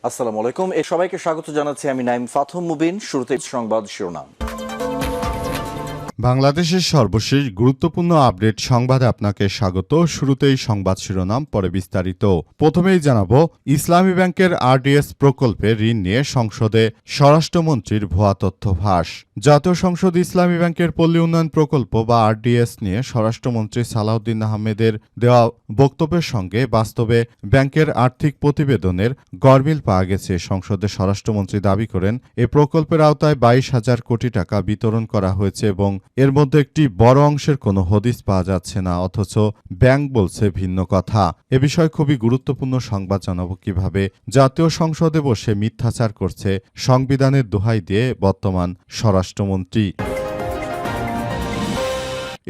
আসসালামু আলাইকুম। সবাইকে স্বাগত জানাচ্ছি আমি নাইম ফাথম মুবিন। শুরুতে সংবাদ শিরোনাম। বাংলাদেশের সর্বশেষ গুরুত্বপূর্ণ আপডেট সংবাদে আপনাকে স্বাগত। শুরুতেই সংবাদ শিরোনাম, পরে বিস্তারিত। প্রথমেই জানাবো, ইসলামী ব্যাংকের আরডিএস প্রকল্পে ঋণ নিয়ে সংসদে স্বরাষ্ট্রমন্ত্রীর ভুয়া তথ্য ফাঁস। জাতীয় সংসদ ইসলামী ব্যাংকের পল্লী উন্নয়ন প্রকল্প বা আরডিএস নিয়ে স্বরাষ্ট্রমন্ত্রী সালাউদ্দিন আহমেদের দেওয়া বক্তব্যের সঙ্গে বাস্তবে ব্যাংকের আর্থিক প্রতিবেদনের গরমিল পাওয়া গেছে। সংসদে স্বরাষ্ট্রমন্ত্রী দাবি করেন, এ প্রকল্পের আওতায় 22,000 কোটি টাকা বিতরণ করা হয়েছে এবং এর মধ্যে একটি বড় অংশের কোনো হদিস পাওয়া যাচ্ছে না, অথচ ব্যাংক বলছে ভিন্ন কথা। এ বিষয়ে খুবই গুরুত্বপূর্ণ সংবাদ জানাবো কিভাবে জাতীয় সংসদে বসে মিথ্যাচার করছে সংবিধানের দোহাই দিয়ে বর্তমান স্বরাষ্ট্রমন্ত্রী।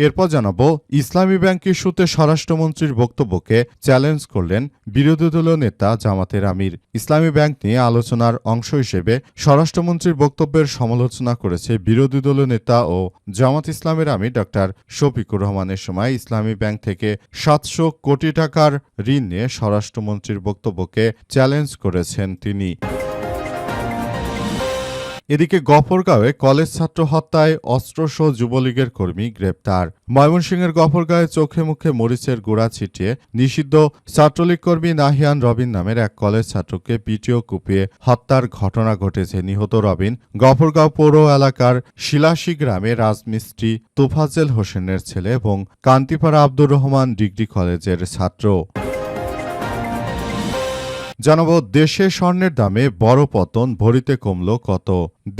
এরপর জানাবো, ইসলামী ব্যাংক ইস্যুতে স্বরাষ্ট্রমন্ত্রীর বক্তব্যকে চ্যালেঞ্জ করলেন বিরোধী দলীয় নেতা জামাতের আমির। ইসলামী ব্যাংক নিয়ে আলোচনার অংশ হিসেবে স্বরাষ্ট্রমন্ত্রীর বক্তব্যের সমালোচনা করেছে বিরোধী দলীয় নেতা ও জামাত ইসলামের আমির ডক্টর শফিকুর রহমানের। সময় ইসলামী ব্যাংক থেকে 700 কোটি টাকার ঋণ নিয়ে স্বরাষ্ট্রমন্ত্রীর বক্তব্যকে চ্যালেঞ্জ করেছেন তিনি। এদিকে গফরগাঁওয়ে কলেজ ছাত্র হত্যায় অস্ত্রসহ যুবলীগের কর্মী গ্রেপ্তার। ময়মনসিংহের গফরগাঁওয়ে চোখে মুখে মরিচের গুঁড়া ছিটিয়ে নিষিদ্ধ ছাত্রলীগ কর্মী নাহিয়ান রবিন নামের এক কলেজ ছাত্রকে পিটিয়ে কুপিয়ে হত্যার ঘটনা ঘটেছে। নিহত রবিন গফরগাঁও পৌর এলাকার শিলাসী গ্রামে রাজমিস্ত্রি তোফাজ্জেল হোসেনের ছেলে এবং কান্তিপাড়া আব্দুর রহমান ডিগ্রি কলেজের ছাত্র। জানাবো, দেশে স্বর্ণের দামে বড় পতন, ভরিতে কমল কত।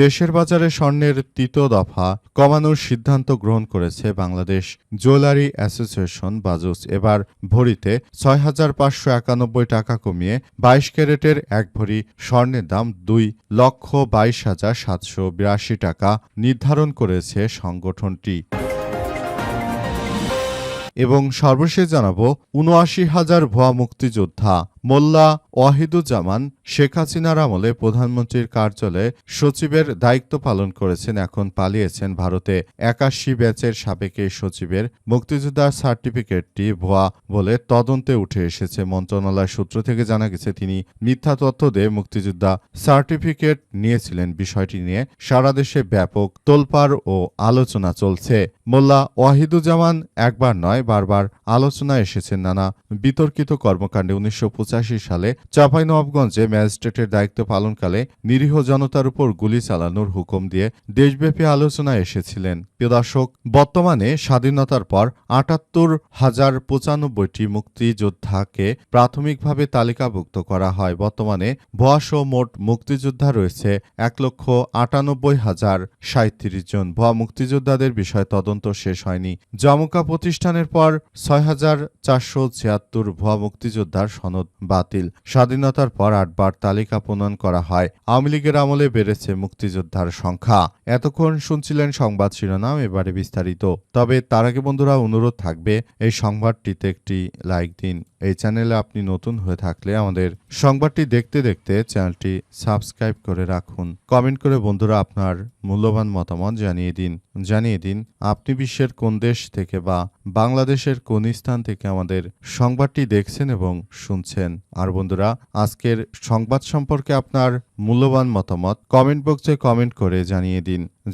দেশের বাজারে স্বর্ণের তৃতীয় দফা কমানোর সিদ্ধান্ত গ্রহণ করেছে বাংলাদেশ জুয়েলারি অ্যাসোসিয়েশন বাজুস। এবার ভরিতে 6,591 টাকা কমিয়ে 22 ক্যারেটের এক ভরি স্বর্ণের দাম 2,22,782 টাকা নির্ধারণ করেছে সংগঠনটি। এবং সর্বশেষ জানাবো, ৭৯,000 ভুয়া মুক্তিযোদ্ধা। মোল্লা ওয়াহিদুজ্জামান শেখ হাসিনার আমলে প্রধানমন্ত্রীর কার্যালয়ে সচিবের দায়িত্ব পালন করেছেন, এখন পালিয়েছেন ভারতে। 81 ব্যাচের সাবেক এই সচিবের মুক্তিযোদ্ধার সার্টিফিকেটটি ভুয়া বলে তদন্তে উঠে এসেছে। মন্ত্রণালয় সূত্র থেকে জানা গেছে, তিনি মিথ্যা তথ্য দিয়ে মুক্তিযোদ্ধা সার্টিফিকেট নিয়েছিলেন। বিষয়টি নিয়ে সারা দেশে ব্যাপক তোলপাড় ও আলোচনা চলছে। মোল্লা ওয়াহিদুজ্জামান একবার নয়, বারবার আলোচনায় এসেছেন নানা বিতর্কিত কর্মকাণ্ডে। 1985 সালে চাঁপাইনবাবগঞ্জে ম্যাজিস্ট্রেটের দায়িত্ব পালনকালে নিরীহ জনতার উপর গুলি চালানোর হুকুম দিয়ে দেশব্যাপী আলোচনায় এসেছিলেন। প্রিয় দর্শক, বর্তমানে স্বাধীনতার পর ৭৮,095টি মুক্তিযোদ্ধাকে প্রাথমিকভাবে তালিকাভুক্ত করা হয়। বর্তমানে ভুয়াসহ মোট মুক্তিযোদ্ধা রয়েছে 1,98,037 জন। ভুয়া মুক্তিযোদ্ধাদের বিষয়ে তদন্ত শেষ হয়নি। জমকা প্রতিষ্ঠানের পর 6,476 ভুয়া মুক্তিযোদ্ধার সনদ বাতিল। স্বাধীনতার পর 8 বার তালিকা প্রণয়ন করা হয়। আওয়ামী লীগের আমলে বেড়েছে মুক্তিযোদ্ধার সংখ্যা। এতক্ষণ শুনছিলেন সংবাদ শিরোনাম, এবারে বিস্তারিত। তবে তার আগে বন্ধুরা, অনুরোধ থাকবে এই সংবাদটিতে একটি লাইক দিন। এই চ্যানেলে আপনি নতুন হয়ে থাকলে আমাদের সংবাদটি দেখতে দেখতে চ্যানেলটি সাবস্ক্রাইব করে রাখুন। কমেন্ট করে বন্ধুরা আপনার মূল্যবান মতামত জানিয়ে দিন আপনি বিশ্বের কোন দেশ থেকে বা বাংলাদেশের কোন স্থান থেকে আমাদের সংবাদটি দেখছেন এবং শুনছেন। আর বন্ধুরা, আজকের সংবাদ সম্পর্কে আপনার মূল্যবান মতামত কমেন্ট বক্সে কমেন্ট করে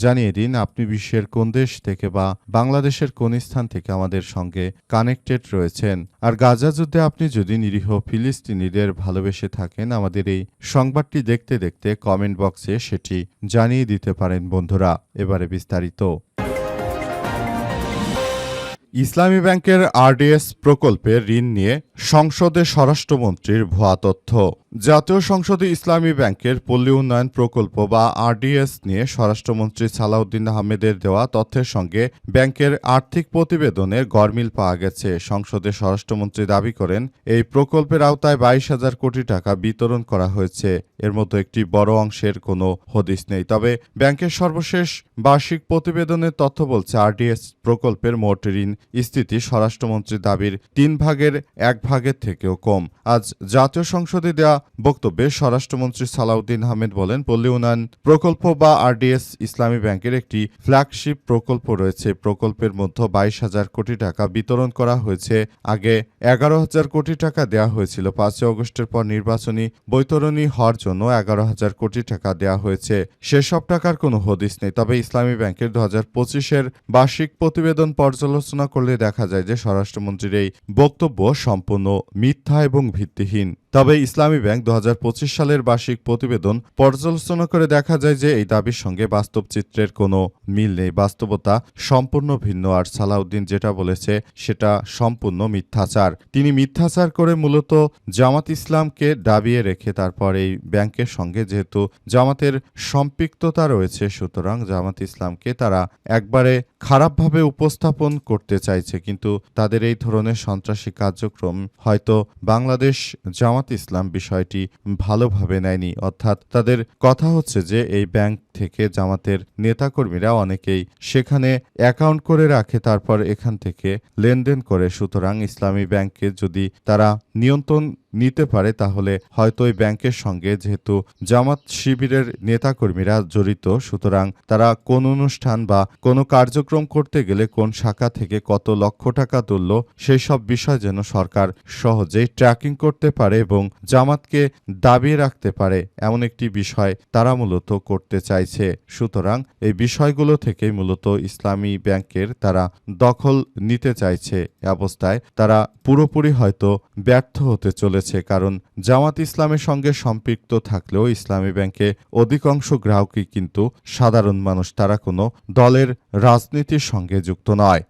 জানিয়ে দিন আপনি বিশ্বের কোন দেশ থেকে বা বাংলাদেশের কোন স্থান থেকে আমাদের সঙ্গে কানেক্টেড রয়েছেন। আর গাজা যুদ্ধে আপনি যদি নিরীহ ফিলিস্তিনিদের ভালোবেসে থাকেন, আমাদের এই সংবাদটি দেখতে দেখতে কমেন্ট বক্সে সেটি জানিয়ে দিতে পারেন বন্ধুরা। এবারে বিস্তারিত। ইসলামী ব্যাংকের আরডিএস প্রকল্পে ঋণ নিয়ে সংসদে স্বরাষ্ট্রমন্ত্রীর ভুয়া তথ্য। জাতীয় সংসদে ইসলামী ব্যাংকের পল্লী উন্নয়ন প্রকল্প বা আরডিএস নিয়ে স্বরাষ্ট্রমন্ত্রী সালাউদ্দিন আহমেদের দেওয়া তথ্যের সঙ্গে ব্যাংকের আর্থিক প্রতিবেদনের গরমিল পাওয়া গেছে। সংসদে স্বরাষ্ট্রমন্ত্রী দাবি করেন, এই প্রকল্পের আওতায় 22,000 কোটি টাকা বিতরণ করা হয়েছে। এর মধ্যে একটি বড় অংশের কোনো হদিস নেই। তবে ব্যাংকের সর্বশেষ বার্ষিক প্রতিবেদনের তথ্য বলছে, আরডিএস প্রকল্পের মোট ঋণ স্থিতি স্বরাষ্ট্রমন্ত্রীর দাবির 1/3 থেকেও কম। আজ জাতীয় সংসদে দেয়া বক্তব্যে স্বরাষ্ট্রমন্ত্রী সালাউদ্দিন আহমেদ বলেন, পল্লী উন্নয়ন প্রকল্প বা আরডিএস ইসলামী ব্যাংকের একটি ফ্ল্যাগশিপ প্রকল্প রয়েছে। প্রকল্পের মধ্যে 22,000 কোটি টাকা বিতরণ করা হয়েছে। আগে 11,000 কোটি টাকা দেওয়া হয়েছিল। 5 আগস্টের পর নির্বাচনী বৈতরণী হওয়ার জন্য 11,000 কোটি টাকা দেওয়া হয়েছে। সেসব টাকার কোনো হদিস নেই। তবে ইসলামী ব্যাংকের 2025-এর বার্ষিক প্রতিবেদন পর্যালোচনা করলে দেখা যায় যে স্বরাষ্ট্রমন্ত্রীর এই বক্তব্য সম্পূর্ণ মিথ্যা এবং ভিত্তিহীন। তবে ইসলামী ব্যাংক 2025 সালের বার্ষিক প্রতিবেদন পর্যালোচনা করে দেখা যায় যে এই দাবির সঙ্গে বাস্তব চিত্রের কোনো মিল নেই। বাস্তবতা সম্পূর্ণ ভিন্ন। আর সালাউদ্দিন যেটা বলেছে সেটা সম্পূর্ণ মিথ্যাচার। তিনি মিথ্যাচার করে মূলত জামাত ইসলামকে দাবিয়ে রেখে তারপর এই ব্যাংকের সঙ্গে যেহেতু জামাতের সম্পৃক্ততা রয়েছে, সুতরাং জামাত ইসলামকে তারা একবারে খারাপভাবে উপস্থাপন করতে চাইছে। কিন্তু তাদের এই ধরনের সন্ত্রাসী কার্যক্রম হয়তো বাংলাদেশ জামাত ইসলাম বিষয়টি ভালোভাবে নেয়নি। অর্থাৎ তাদের কথা হচ্ছে যে এই ব্যাংক থেকে জামাতের নেতাকর্মীরা অনেকেই সেখানে অ্যাকাউন্ট করে রাখে, তারপর এখান থেকে লেনদেন করে। সুতরাং ইসলামী ব্যাংকে যদি তারা নিয়ন্ত্রণ নিতে পারে তাহলে হয়তো এই ব্যাংকের সঙ্গে যেহেতু জামাত শিবিরের নেতাকর্মীরা জড়িত, সুতরাং তারা কোন অনুষ্ঠান বা কোনো কার্যক্রম করতে গেলে কোন শাখা থেকে কত লক্ষ টাকা তুলল সেই সব বিষয় যেন সরকার সহজেই ট্র্যাকিং করতে পারে এবং জামাতকে দাবিয়ে রাখতে পারে, এমন একটি বিষয় তারা মূলত করতে চাইছে। সুতরাং এই বিষয়গুলো থেকেই মূলত ইসলামী ব্যাংকের তারা দখল নিতে চাইছে। এ অবস্থায় তারা পুরোপুরি হয়তো ব্যর্থ হতে চলেছে। কারণ জামাত ইসলামের সঙ্গে সম্পৃক্ত থাকলেও ইসলামী ব্যাংকে অধিকাংশ গ্রাহকই কিন্তু সাধারণ মানুষ, তারা কোনো দলের রাজনীতির সঙ্গে যুক্ত নয়।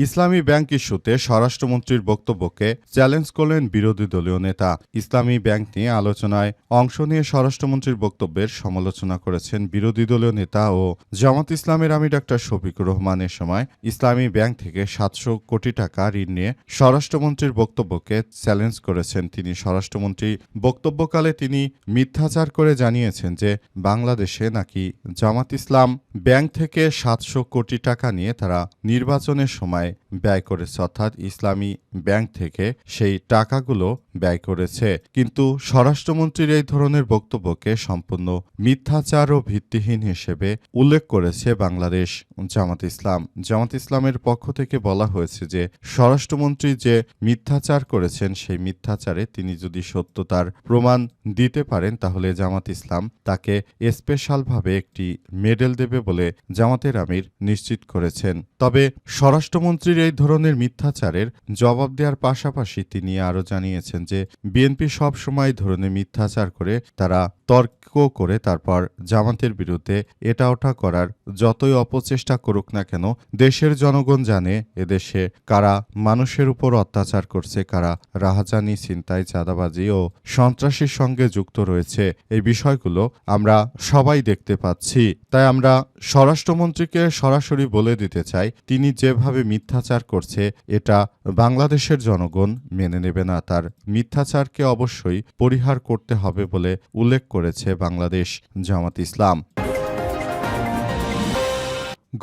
ইসলামী ব্যাংক ইস্যুতে স্বরাষ্ট্রমন্ত্রীর বক্তব্যকে চ্যালেঞ্জ করলেন বিরোধী দলীয় নেতা। ইসলামী ব্যাংক নিয়ে আলোচনায় অংশ নিয়ে স্বরাষ্ট্রমন্ত্রীর বক্তব্যের সমালোচনা করেছেন বিরোধী দলীয় নেতা ও জামাত ইসলামের আমির ডাক্তার শফিকুর রহমানের। সময় ইসলামী ব্যাংক থেকে 700 কোটি টাকা ঋণ নিয়ে স্বরাষ্ট্রমন্ত্রীর বক্তব্যকে চ্যালেঞ্জ করেছেন তিনি। স্বরাষ্ট্রমন্ত্রী বক্তব্যকালে তিনি মিথ্যাচার করে জানিয়েছেন যে বাংলাদেশে নাকি জামাত ইসলাম ব্যাংক থেকে 700 কোটি টাকা নিয়ে তারা নির্বাচনের সময় ব্যয় করেছে, অর্থাৎ ইসলামী ব্যাংক থেকে সেই টাকাগুলো ব্যয় করেছে। কিন্তু স্বরাষ্ট্রমন্ত্রীর এই ধরনের বক্তব্যকে সম্পূর্ণ মিথ্যাচার ও ভিত্তিহীন হিসেবে উল্লেখ করেছে বাংলাদেশ জামাত ইসলাম। জামাত ইসলামের পক্ষ থেকে বলা হয়েছে যে স্বরাষ্ট্রমন্ত্রী যে মিথ্যাচার করেছেন সেই মিথ্যাচারে তিনি যদি সত্যতার প্রমাণ দিতে পারেন তাহলে জামাত ইসলাম তাকে স্পেশালভাবে একটি মেডেল দেবে বলে জামাতের আমির নিশ্চিত করেছেন। তবে স্বরাষ্ট্রমন্ত্রীর এই ধরনের মিথ্যাচারের জবাব দেওয়ার পাশাপাশি তিনি আরও জানিয়েছেন যে বিএনপি সব সময় ধরনের মিথ্যাচার করে তারা তর্ক করে তারপর জামাতের বিরুদ্ধে এটা ওটা করার যতই অপচেষ্টা করুক না কেন দেশের জনগণ জানে এদেশে কারা মানুষের উপর অত্যাচার করছে, কারা রাহাজানি, ছিনতাই, চাঁদাবাজি ও সন্ত্রাসীর সঙ্গে যুক্ত রয়েছে। এই বিষয়গুলো আমরা সবাই দেখতে পাচ্ছি। তাই আমরা স্বরাষ্ট্রমন্ত্রীকে সরাসরি বলে দিতে চাই তিনি যেভাবে মিথ্যাচার করছে এটা বাংলাদেশের জনগণ মেনে নেবে না। তার মিথ্যাচারকে অবশ্যই পরিহার করতে হবে বলে উল্লেখ করেছে বাংলাদেশ জামাত ইসলাম।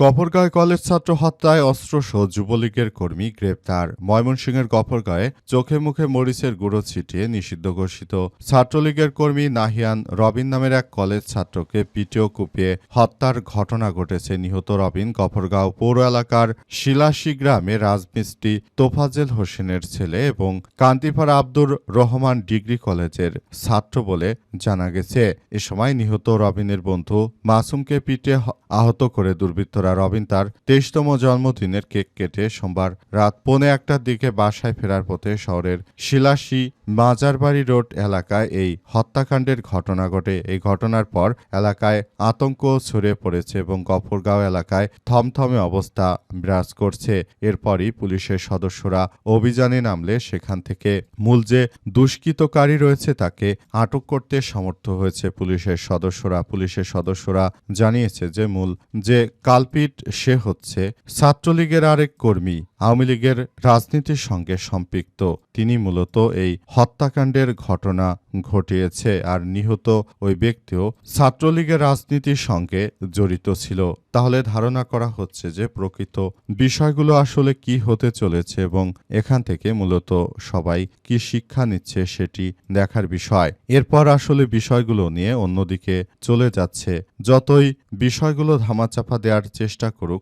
গফরগাঁও কলেজ ছাত্র হত্যায় অস্ত্রসহ যুবলীগের কর্মী গ্রেপ্তার। ময়মনসিংহের গফরগাঁওয়ে চোখে মুখে মরিচের গুঁড়ো ছিটিয়ে নিষিদ্ধ ঘোষিত ছাত্রলীগের কর্মী নাহিয়ান রবিন নামের এক কলেজ ছাত্রকে পিটিয়ে কুপিয়ে হত্যার ঘটনা ঘটেছে। নিহত রবিন গফরগাঁও পৌর এলাকার শিলাসী গ্রামে রাজমিস্ত্রি তোফাজেল হোসেনের ছেলে এবং কান্তিপাড়া আব্দুর রহমান ডিগ্রি কলেজের ছাত্র বলে জানা গেছে। এ সময় নিহত রবিনের বন্ধু মাসুমকে পিটিয়ে আহত করে দুর্বৃত্তরা রবিন তার 23তম জন্মদিনের কেক কেটে সোমবার রাত 1:15টার দিকে বাসায় ফেরার পথে শহরের শিলাসী মাজারবাড়ি রোড এলাকায় এই হত্যাকাণ্ডের ঘটনা ঘটে। এই ঘটনার পর এলাকায় আতঙ্ক ছড়িয়ে পড়েছে এবং গফরগাঁও এলাকায় থমথমে অবস্থা বিরাজ করছে। এরপরই পুলিশের সদস্যরা অভিযানে নামলে সেখান থেকে মূল যে দুষ্কৃতকারী রয়েছে তাকে আটক করতে সমর্থ হয়েছে পুলিশের সদস্যরা জানিয়েছে যে মূল যে কালপিট সে হচ্ছে ছাত্রলীগের আরেক কর্মী, আওয়ামী লীগের রাজনীতির সঙ্গে সম্পৃক্ত। তিনি মূলত এই হত্যাকাণ্ডের ঘটনা ঘটিয়েছে, আর নিহত ওই ব্যক্তিও ছাত্রলীগের রাজনীতির সঙ্গে জড়িত ছিল। তাহলে ধারণা করা হচ্ছে যে প্রকৃত বিষয়গুলো আসলে কি হতে চলেছে এবং এখান থেকে মূলত সবাই কি শিক্ষা নিচ্ছে সেটি দেখার বিষয়। এরপর আসলে বিষয়গুলো নিয়ে অন্যদিকে চলে যাচ্ছে। যতই বিষয়গুলো ধামাচাপা দেওয়ার চেষ্টা করুক,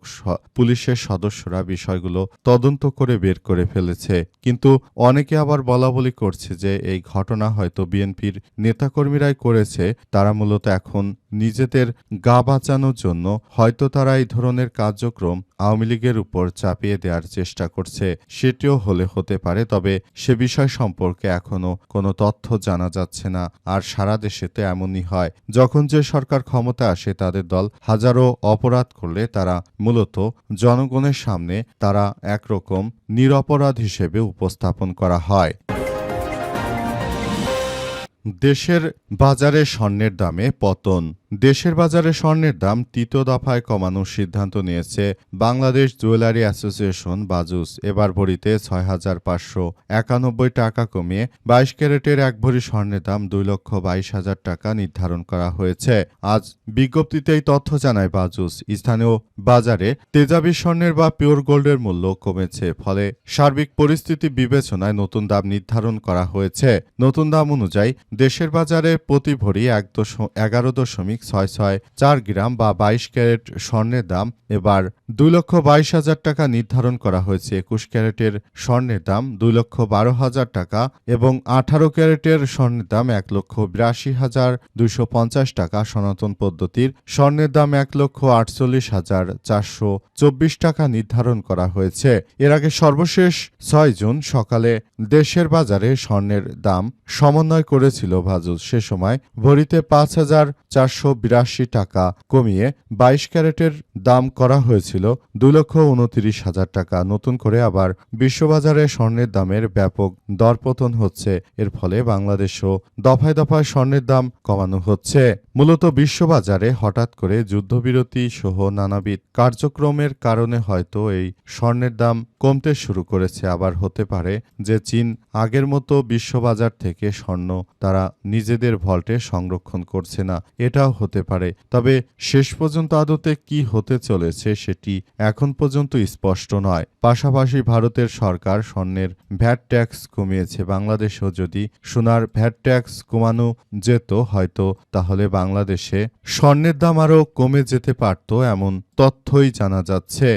পুলিশের সদস্যরা বিষয়গুলো তদন্ত করে বের করে ফেলেছে। কিন্তু অনেকে আবার বলাবলি করছে যে এই ঘটনা হয়তো বিএনপির নেতাকর্মীরাই করেছে। তারা মূলত এখন নিজেদের গা বাঁচানোর জন্য হয়তো তারা এই ধরনের কার্যক্রম আওয়ামী লীগের উপর চাপিয়ে দেওয়ার চেষ্টা করছে। সেটিও হতে পারে, তবে সে বিষয় সম্পর্কে এখনো কোনো তথ্য জানা যাচ্ছে না। আর সারা দেশেতে এমনই হয়, যখন যে সরকার ক্ষমতা আসে তাদের দল হাজারো অপরাধ করলে তারা মূলত জনগণের সামনে তারা একরকম নিরপরাধ হিসেবে উপস্থাপন করা হয়। দেশের বাজারে স্বর্ণের দামে পতন। দেশের বাজারে স্বর্ণের দাম তৃতীয় দফায় কমানোর সিদ্ধান্ত নিয়েছে বাংলাদেশ জুয়েলারি অ্যাসোসিয়েশন বাজুস। এবার ভরিতে ৬,৫৯১ টাকা কমিয়ে ২২ ক্যারেটের এক ভরি স্বর্ণের দাম ২,২২,০০০ টাকা নির্ধারণ করা হয়েছে। আজ বিজ্ঞপ্তিতে এই তথ্য জানায় বাজুস। স্থানীয় বাজারে তেজাবি স্বর্ণের বা পিওর গোল্ডের মূল্য কমেছে, ফলে সার্বিক পরিস্থিতি বিবেচনায় নতুন দাম নির্ধারণ করা হয়েছে। নতুন দাম অনুযায়ী দেশের বাজারে প্রতি ভরি ১১.৬৬৪ গ্রাম বা ২২ ক্যারেট স্বর্ণের দাম এবার ২,২২,০০০ টাকা নির্ধারণ করা হয়েছে। ২১ ক্যারেটের স্বর্ণের দাম ২,১২,০০০ টাকা এবং ১৮ ক্যারেটের স্বর্ণের দাম ১,৮২,২৫০ টাকা। সনাতন পদ্ধতির স্বর্ণের দাম ১,৪৮,৪২৪ টাকা নির্ধারণ করা হয়েছে। এর আগে সর্বশেষ ৬ জুন সকালে দেশের বাজারে স্বর্ণের দাম সমন্বয় করেছিল বাজুস। সে সময় ভরিতে ৫,৪৮২ টাকা কমিয়ে ২২ ক্যারেটের দাম করা হয়েছিল ২,২৯,০০০ টাকা। নতুন করে আবার বিশ্ববাজারে স্বর্ণের দামের ব্যাপক দরপতন হচ্ছে। এর ফলে বাংলাদেশও দফায় দফায় স্বর্ণের দাম কমানো হচ্ছে। মূলত বিশ্ববাজারে হঠাৎ করে যুদ্ধবিরতি সহ নানাবিধ কার্যক্রমের কারণে হয়তো এই স্বর্ণের দাম কমতে শুরু করেছে। আবার হতে পারে যে চীন আগের মতো বিশ্ববাজার থেকে স্বর্ণ তারা নিজেদের ভল্টে সংরক্ষণ করছে না, এটাও হতে পারে। তবে শেষ পর্যন্ত আদতে কি হতে চলেছে সেটি এখন পর্যন্ত স্পষ্ট নয়। পাশাপাশি ভারতের সরকার স্বর্ণের ভ্যাট ট্যাক্স কমিয়েছে। বাংলাদেশেও যদি সোনার ভ্যাট ট্যাক্স কমানো যেত হয়তো তাহলে বাংলাদেশে স্বর্ণের দাম আরও কমে যেতে পারত, এমন তথ্যই জানা যাচ্ছে।